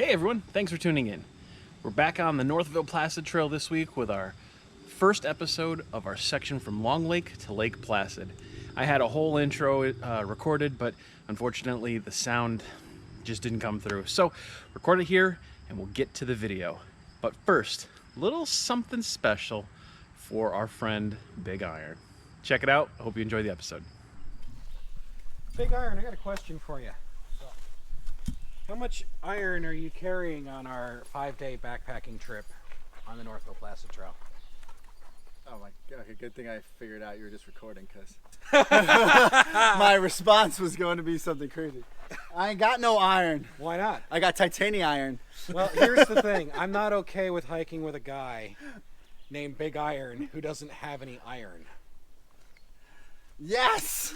Hey everyone, thanks for tuning in. We're back on the Northville Placid Trail this week with our first episode of our section from Long Lake to Lake Placid. I had a whole intro recorded, but unfortunately the sound just didn't come through. So record it here and we'll get to the video. But first, a little something special for our friend Big Iron. Check it out. I hope you enjoy the episode. Big Iron, I got a question for you. How much iron are you carrying on our 5-day backpacking trip on the Northville Placid Trail? Oh my god, okay, good thing I figured out you were just recording, because my response was going to be something crazy. I ain't got no iron. Why not? I got titanium iron. Well, here's the thing. I'm not okay with hiking with a guy named Big Iron who doesn't have any iron. Yes!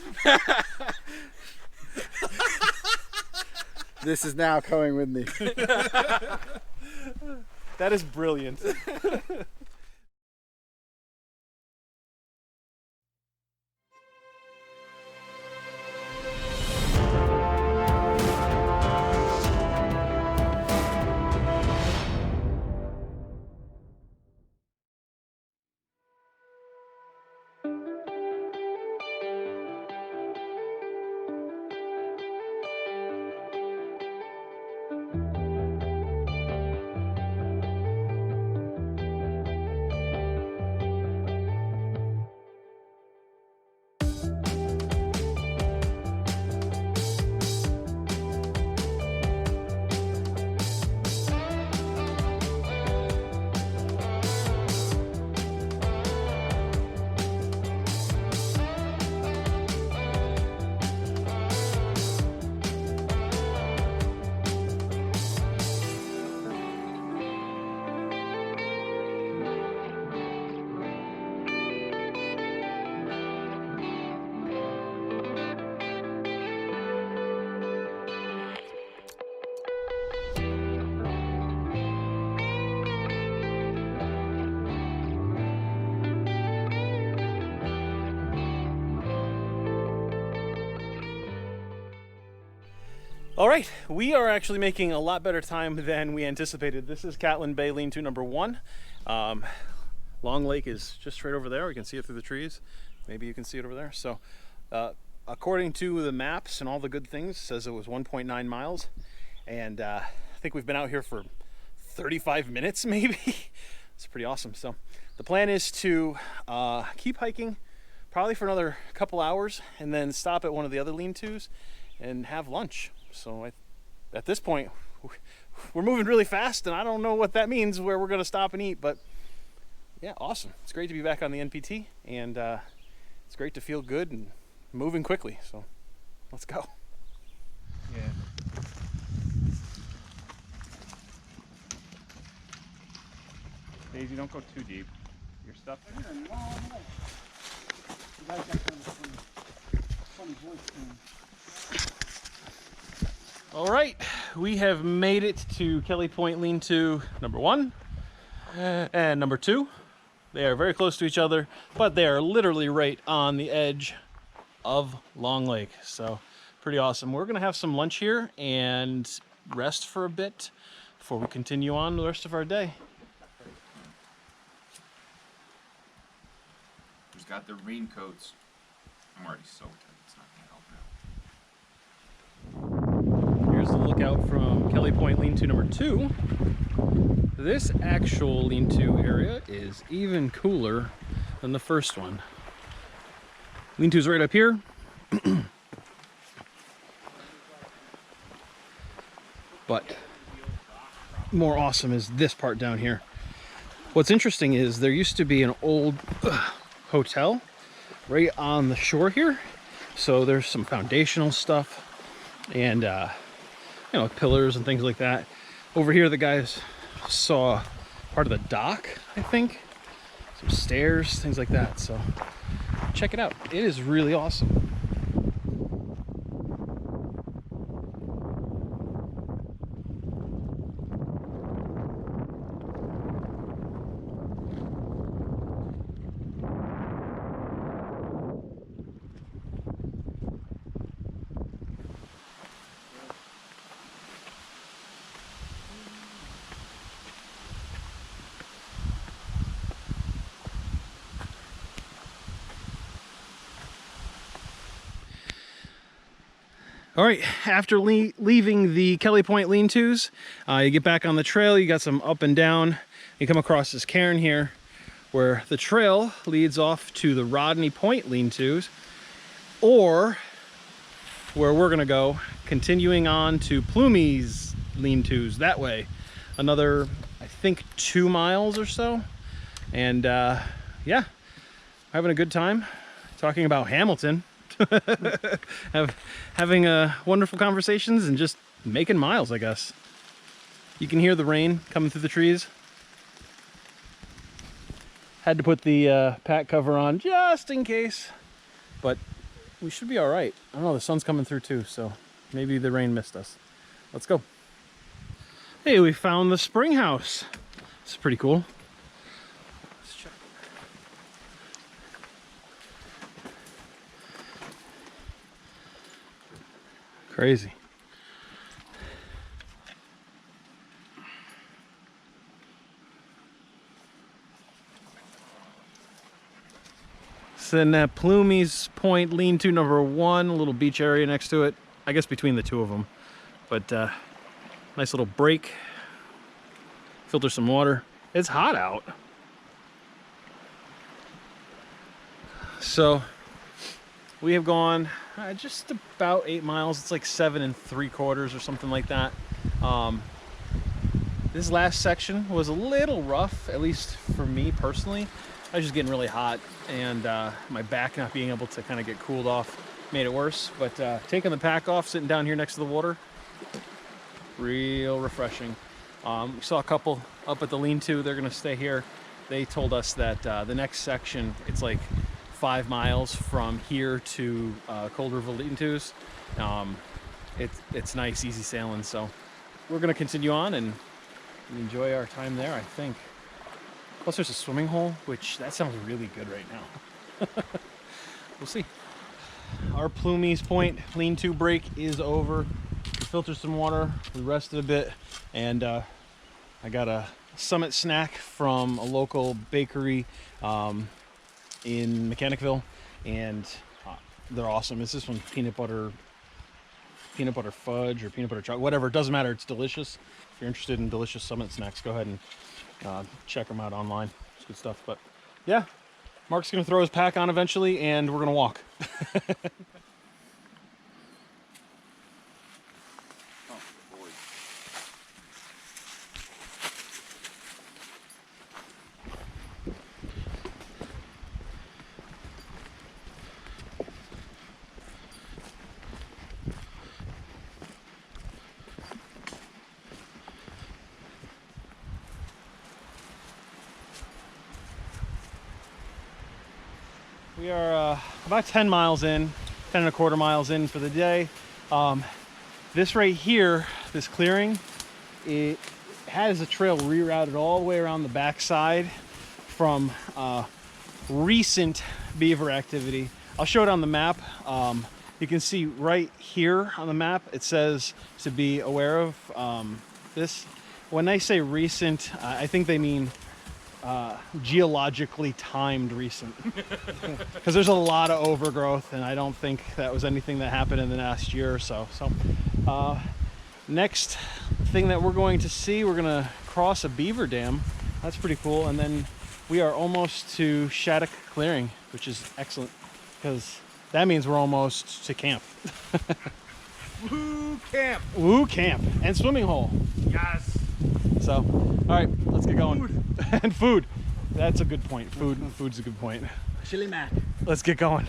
This is now coming with me. That is brilliant. All right, we are actually making a lot better time than we anticipated. This is Catlin Bay Lean-to number 1. Long Lake is just straight over there. We can see it through the trees. Maybe you can see it over there. So according to the maps and all the good things, it says it was 1.9 miles. And I think we've been out here for 35 minutes maybe. It's pretty awesome. So the plan is to keep hiking probably for another couple hours and then stop at one of the other lean-tos and have lunch. So at this point, we're moving really fast, and I don't know what that means where we're going to stop and eat, but yeah, awesome. It's great to be back on the NPT, and it's great to feel good and moving quickly. So let's go. Yeah. Daisy, don't go too deep. Your stuff. All right, we have made it to Kelly Point Lean-to number 1 and number 2. They are very close to each other, but they are literally right on the edge of Long Lake. So pretty awesome. We're gonna have some lunch here and rest for a bit before we continue on the rest of our day. Who's got the raincoats? I'm already soaked. It's not gonna help now. Here's the lookout from Kelly Point Lean-to number 2. This actual lean-to area is even cooler than the first one. Lean-to's right up here. But more awesome is this part down here. What's interesting is there used to be an old hotel right on the shore here. So there's some foundational stuff and you know, pillars and things like that. Over here the guys saw part of the dock, I think. Some stairs, things like that. So check it out. It is really awesome. All right, after leaving the Kelly Point Lean-tos, you get back on the trail, you got some up and down. You come across this cairn here where the trail leads off to the Rodney Point Lean-tos, or where we're gonna go, continuing on to Plumey's Lean-tos that way. Another, I think, 2 miles or so. And yeah, having a good time talking about Hamilton. Having wonderful conversations and just making miles, I guess. You can hear the rain coming through the trees. Had to put the pack cover on just in case, but we should be all right. I don't know, the sun's coming through too, so maybe the rain missed us. Let's go. Hey, we found the spring house. It's pretty cool. Let's check. Crazy. Sitting at Plumey's Point Lean-to number 1, a little beach area next to it. I guess between the two of them. But nice little break. Filter some water. It's hot out. So we have gone just about 8 miles. It's like 7 3/4 or something like that. This last section was a little rough, at least for me personally. I was just getting really hot, and my back not being able to kind of get cooled off made it worse. But taking the pack off, sitting down here next to the water, real refreshing. We saw a couple up at the lean-to. They're gonna stay here. They told us that the next section, it's like 5 miles from here to Cold River Lean-tos. It's nice, easy sailing. So we're gonna continue on and enjoy our time there, I think. Plus there's a swimming hole, which that sounds really good right now. We'll see. Our Plumey's Point Lean-to break is over. We filtered some water, we rested a bit, and I got a summit snack from a local bakery in Mechanicville, and they're awesome. It's this one, peanut butter fudge or peanut butter chocolate, whatever, it doesn't matter, it's delicious. If you're interested in delicious summit snacks, go ahead and check them out online. It's good stuff. But yeah, Mark's gonna throw his pack on eventually, and we're gonna walk. We are about 10 miles in, 10 1/4 miles in for the day. This right here, this clearing, it has a trail rerouted all the way around the backside from recent beaver activity. I'll show it on the map. You can see right here on the map, it says to be aware of this. When they say recent, I think they mean geologically timed recent, because there's a lot of overgrowth, and I don't think that was anything that happened in the last year or so. So next thing that we're going to see, we're gonna cross a beaver dam. That's pretty cool. And then we are almost to Shattuck clearing, which is excellent, because that means we're almost to camp. Woo camp! Woo camp and swimming hole. Yes. So, all right, let's get going. Food. And food. That's a good point. Food's a good point. Chili mac. Let's get going.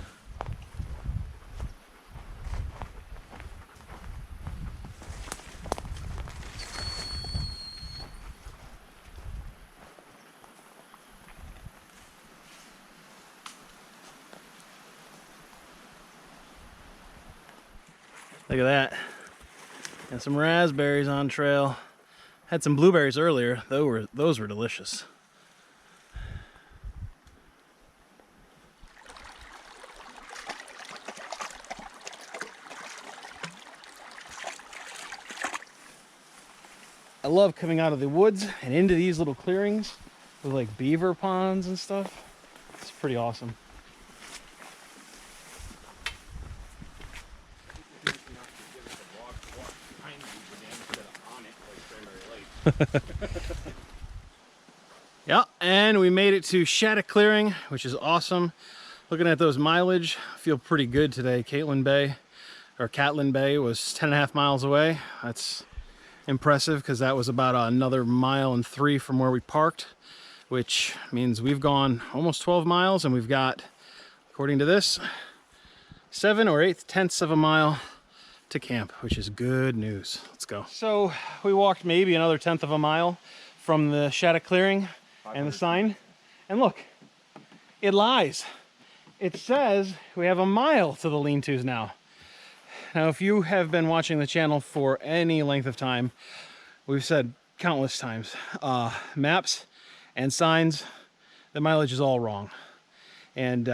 Look at that. And some raspberries on trail. Had some blueberries earlier. Those were delicious. I love coming out of the woods and into these little clearings with like beaver ponds and stuff. It's pretty awesome. Yeah, and we made it to Shattuck Clearing, which is awesome. Looking at those mileage, I feel pretty good today. Catlin Bay was 10.5 miles away. That's impressive because that was about another 1.3 miles from where we parked, which means we've gone almost 12 miles and we've got, according to this, 7 or 8/10 of a mile to camp, which is good news. Let's go. So we walked maybe another 1/10 of a mile from the Shattuck Clearing and the sign, and look, it lies. It says we have a mile to the Lean-tos now. Now, if you have been watching the channel for any length of time, we've said countless times, maps and signs, the mileage is all wrong. And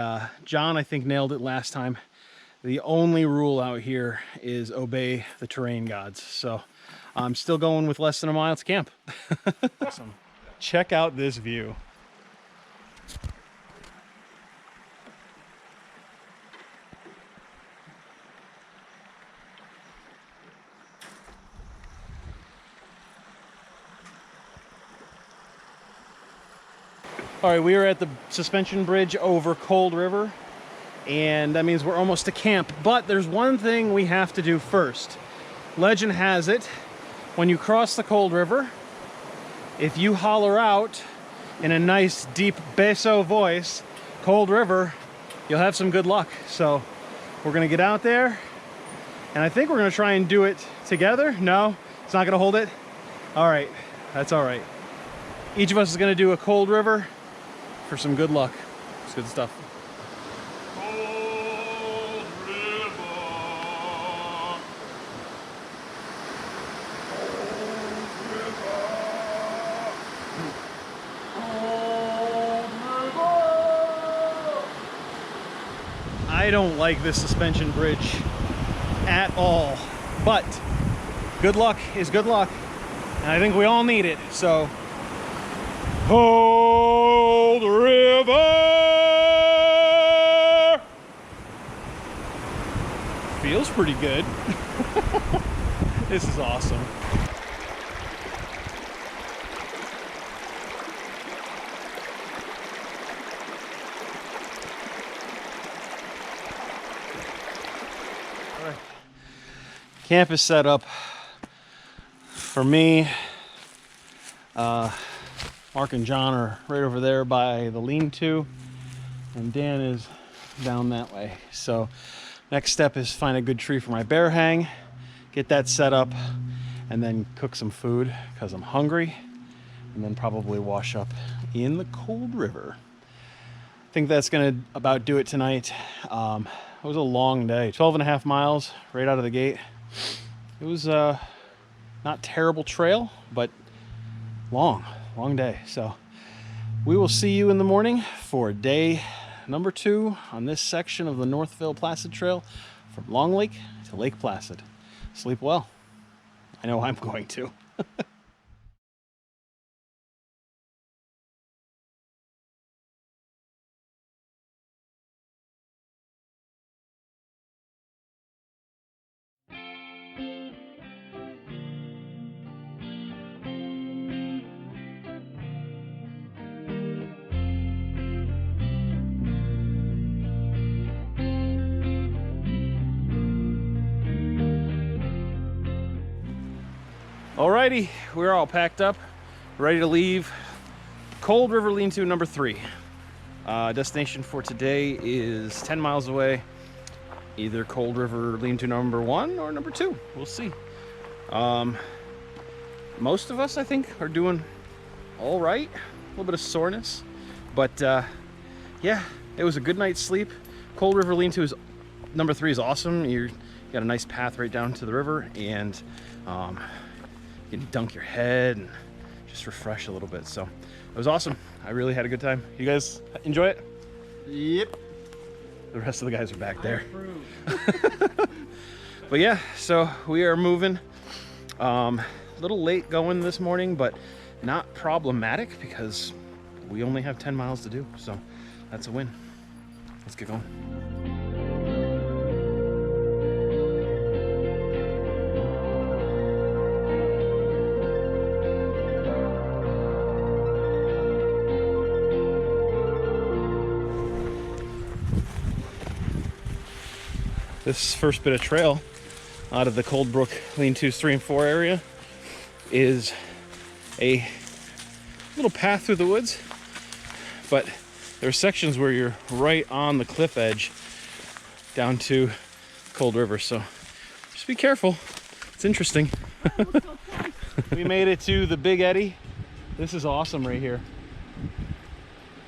John, I think, nailed it last time. The only rule out here is obey the terrain gods. So I'm still going with less than a mile to camp. Awesome. Check out this view. All right, we are at the suspension bridge over Cold River, and that means we're almost to camp. But there's one thing we have to do first. Legend has it, when you cross the Cold River, if you holler out in a nice deep basso voice, Cold River, you'll have some good luck. So we're gonna get out there, and I think we're gonna try and do it together. No, it's not gonna hold it. All right, that's all right. Each of us is gonna do a Cold River for some good luck. It's good stuff. Cold River. I don't like this suspension bridge at all, but good luck is good luck, and I think we all need it. So Cold River feels pretty good. This is awesome. All right. Camp is set up for me. Mark and John are right over there by the lean-to, and Dan is down that way. So next step is find a good tree for my bear hang, get that set up, and then cook some food because I'm hungry, and then probably wash up in the Cold River. I think that's gonna about do it tonight. It was a long day, 12.5 miles right out of the gate. It was not terrible trail, but long day. So we will see you in the morning for day number 2 on this section of the Northville Placid Trail from Long Lake to Lake Placid. Sleep well. I know I'm going to. Alrighty, we're all packed up, ready to leave Cold River Lean-to number 3. Destination for today is 10 miles away, either Cold River Lean-to number 1 or number 2. We'll see. Most of us, I think, are doing all right. A little bit of soreness, but yeah, it was a good night's sleep. Cold River Lean-to is number 3 is awesome. You got a nice path right down to the river, and you can dunk your head and just refresh a little bit. So it was awesome. I really had a good time. You guys enjoy it? Yep. The rest of the guys are back there. But yeah, so we are moving. A little late going this morning, but not problematic because we only have 10 miles to do. So that's a win. Let's get going. this first bit of trail out of the Cold Brook Lean-tos 3 and 4 area is a little path through the woods, but there are sections where you're right on the cliff edge down to Cold River, so just be careful. It's interesting. We made it to the Big Eddy. This is awesome right here.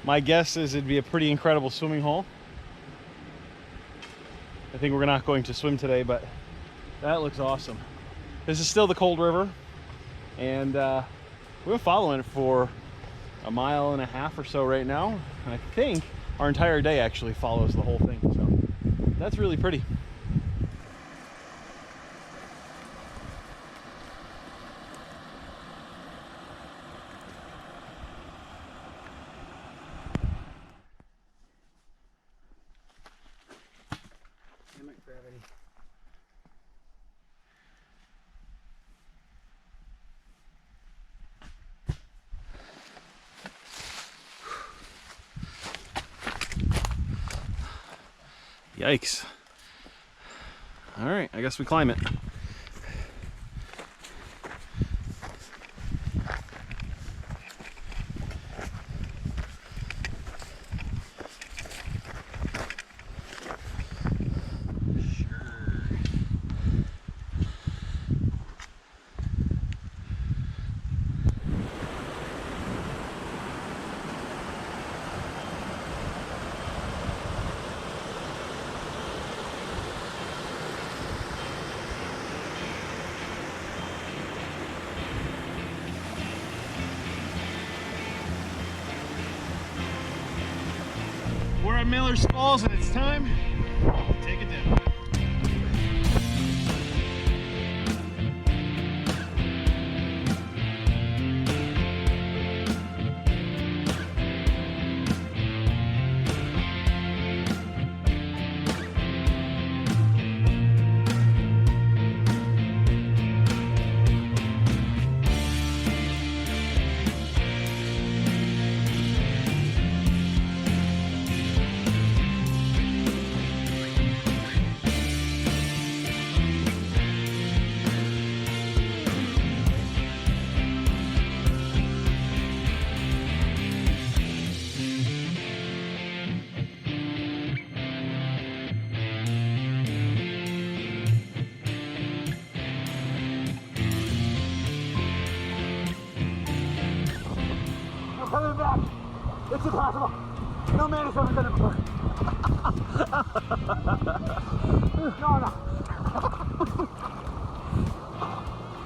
My guess is it'd be a pretty incredible swimming hole. I think we're not going to swim today, but that looks awesome. This is still the Cold River, and we've been following it for a mile and a half or so right now. And I think our entire day actually follows the whole thing, so that's really pretty. Hammock gravity. Yikes. All right, I guess we climb it. We're at Miller's Falls and it's time to take it down. Coming back. It's impossible. No man has ever done it before. No.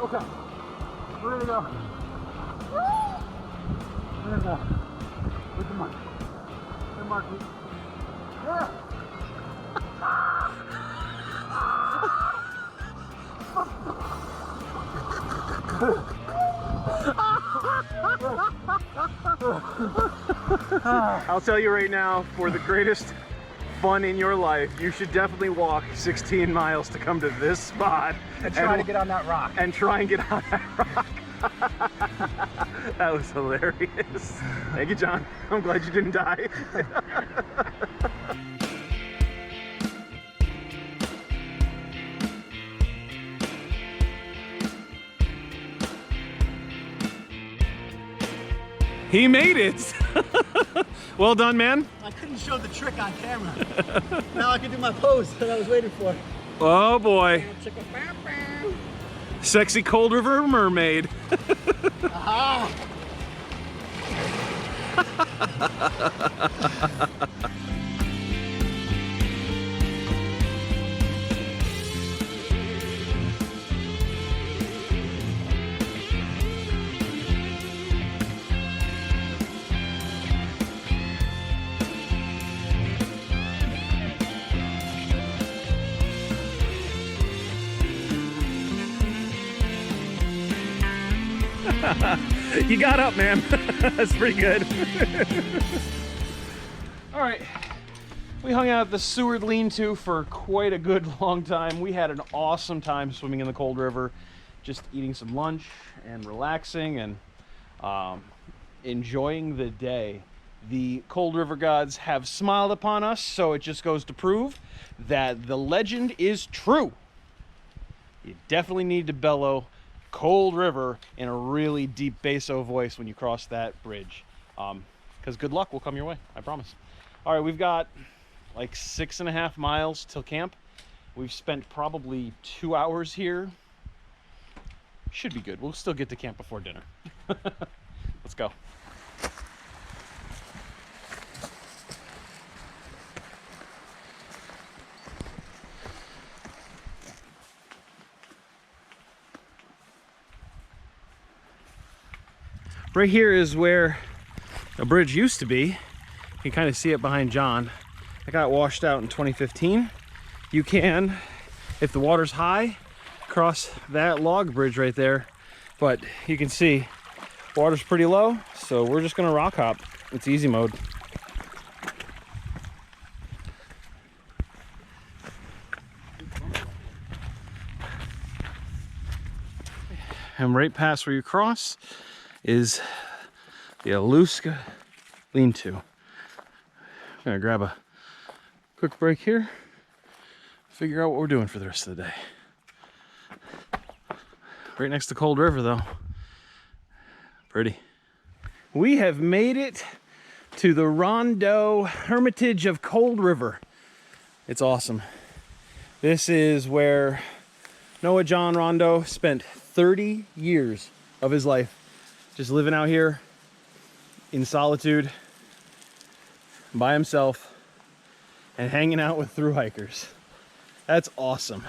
Okay. We're gonna go. We're gonna go. With the mark. The mark. Yeah. I'll tell you right now, for the greatest fun in your life, you should definitely walk 16 miles to come to this spot And try to get on that rock. and try and get on that rock. That was hilarious. Thank you, John. I'm glad you didn't die. He made it. Well done, man. I couldn't show the trick on camera. Now I can do my pose that I was waiting for. Oh boy. Sexy Cold River mermaid. Aha! You got up, man. That's pretty good. All right, we hung out at the Seward Lean-to for quite a good long time. We had an awesome time swimming in the Cold River, just eating some lunch and relaxing and enjoying the day. The Cold River gods have smiled upon us, so it just goes to prove that the legend is true. You definitely need to bellow Cold River in a really deep basso voice when you cross that bridge. Because good luck will come your way, I promise. All right, we've got like 6.5 miles till camp. We've spent probably 2 hours here. Should be good. We'll still get to camp before dinner. Let's go. Right here is where a bridge used to be. You can kind of see it behind John. It got washed out in 2015. You can, if the water's high, cross that log bridge right there. But you can see water's pretty low, so we're just gonna rock hop. It's easy mode. And right past where you cross is the Ouluska Lean-to. I'm gonna grab a quick break here, figure out what we're doing for the rest of the day. Right next to Cold River though. Pretty. We have made it to the Randeau Hermitage of Cold River. It's awesome. This is where Noah John Randeau spent 30 years of his life just living out here in solitude by himself and hanging out with thru hikers. That's awesome.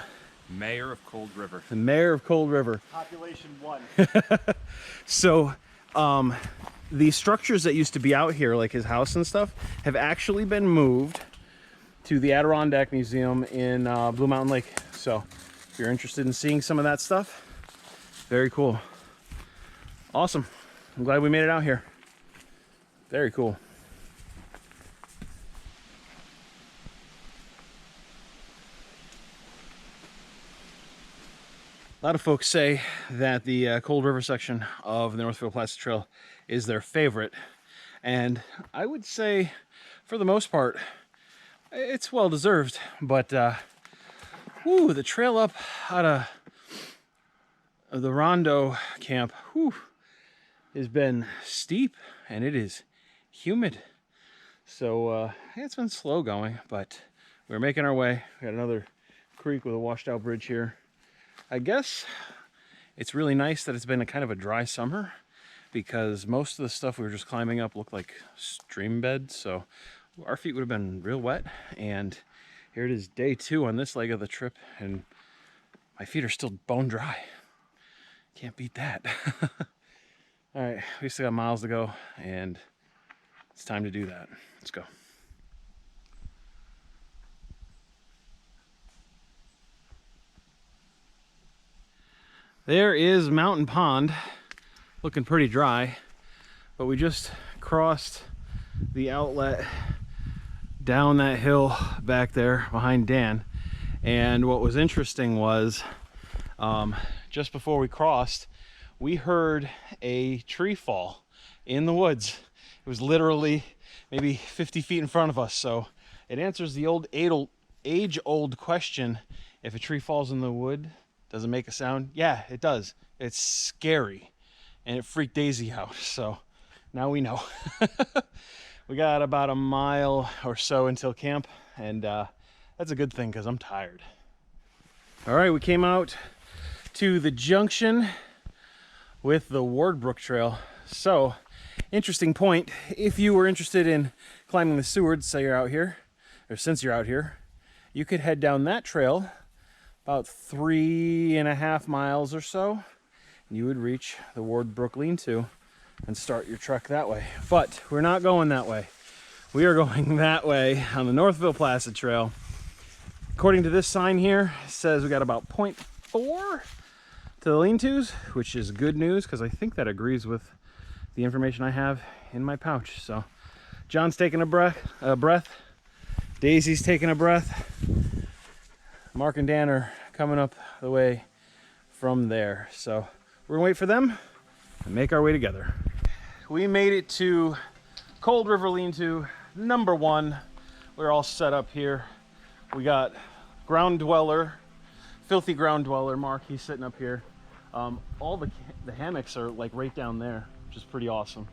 Mayor of Cold River. The mayor of Cold River. Population 1. So the structures that used to be out here, like his house and stuff, have actually been moved to the Adirondack Museum in Blue Mountain Lake. So if you're interested in seeing some of that stuff, very cool. Awesome. I'm glad we made it out here. Very cool. A lot of folks say that the Cold River section of the Northville Placid Trail is their favorite. And I would say, for the most part, it's well deserved. But, whoo, the trail up out of the Randeau camp, whoo, has been steep and it is humid. So it's been slow going, but we're making our way. We got another creek with a washed out bridge here. I guess it's really nice that it's been a kind of a dry summer, because most of the stuff we were just climbing up looked like stream beds, so our feet would have been real wet. And here it is, day 2 on this leg of the trip, and my feet are still bone dry. Can't beat that. All right, we still got miles to go, and it's time to do that. Let's go. There is Mountain Pond, looking pretty dry, but we just crossed the outlet down that hill back there behind Dan. And what was interesting was, just before we crossed, we heard a tree fall in the woods. It was literally maybe 50 feet in front of us. So it answers the age-old question: if a tree falls in the wood, does it make a sound? Yeah, it does. It's scary, and it freaked Daisy out. So now we know. We got about a mile or so until camp, and that's a good thing because I'm tired. All right, we came out to the junction with the Wardbrook Trail. So, interesting point. If you were interested in climbing the Seward, say you're out here, or since you're out here, you could head down that trail about 3.5 miles or so, and you would reach the Wardbrook Lean-to and start your trek that way. But we're not going that way. We are going that way on the Northville Placid Trail. According to this sign here, it says we got about 0.4 to the lean-tos, which is good news because I think that agrees with the information I have in my pouch. So John's taking a breath. Daisy's taking a breath. Mark and Dan are coming up the way from there. So we're gonna wait for them and make our way together. We made it to Cold River Lean-to number 1. We're all set up here. We got ground dweller, filthy ground dweller Mark. He's sitting up here. All the hammocks are like right down there, which is pretty awesome.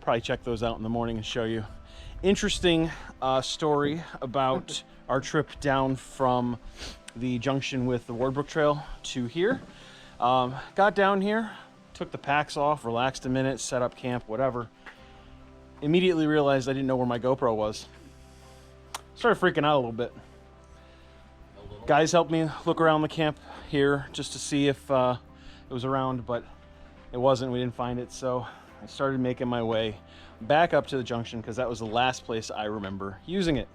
Probably check those out in the morning and show you. Interesting story about our trip down from the junction with the Wardbrook Trail to here. Got down here, took the packs off, relaxed a minute, set up camp, whatever. Immediately realized I didn't know where my GoPro was. Started freaking out a little bit. Guys helped me look around the camp here just to see if it was around, but it wasn't. We didn't find it, so I started making my way back up to the junction because that was the last place I remember using it.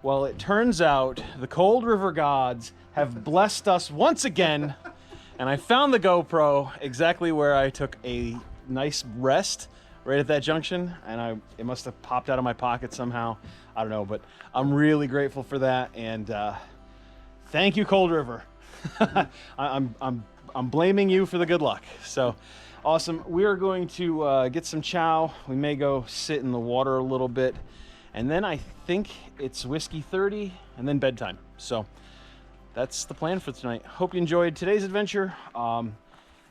Well, it turns out the Cold River gods have blessed us once again, and I found the GoPro exactly where I took a nice rest right at that junction, and it must have popped out of my pocket somehow. I don't know, but I'm really grateful for that, and thank you, Cold River. I'm blaming you for the good luck. So awesome. We are going to get some chow. We may go sit in the water a little bit, and then I think it's whiskey 30 and then bedtime. So that's the plan for tonight. Hope you enjoyed today's adventure.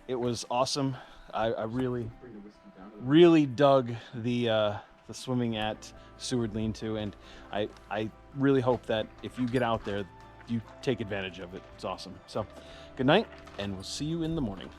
It was awesome. I really dug the swimming at Seward Lean-to, and I really hope that if you get out there, you take advantage of it. It's awesome. So good night, and we'll see you in the morning.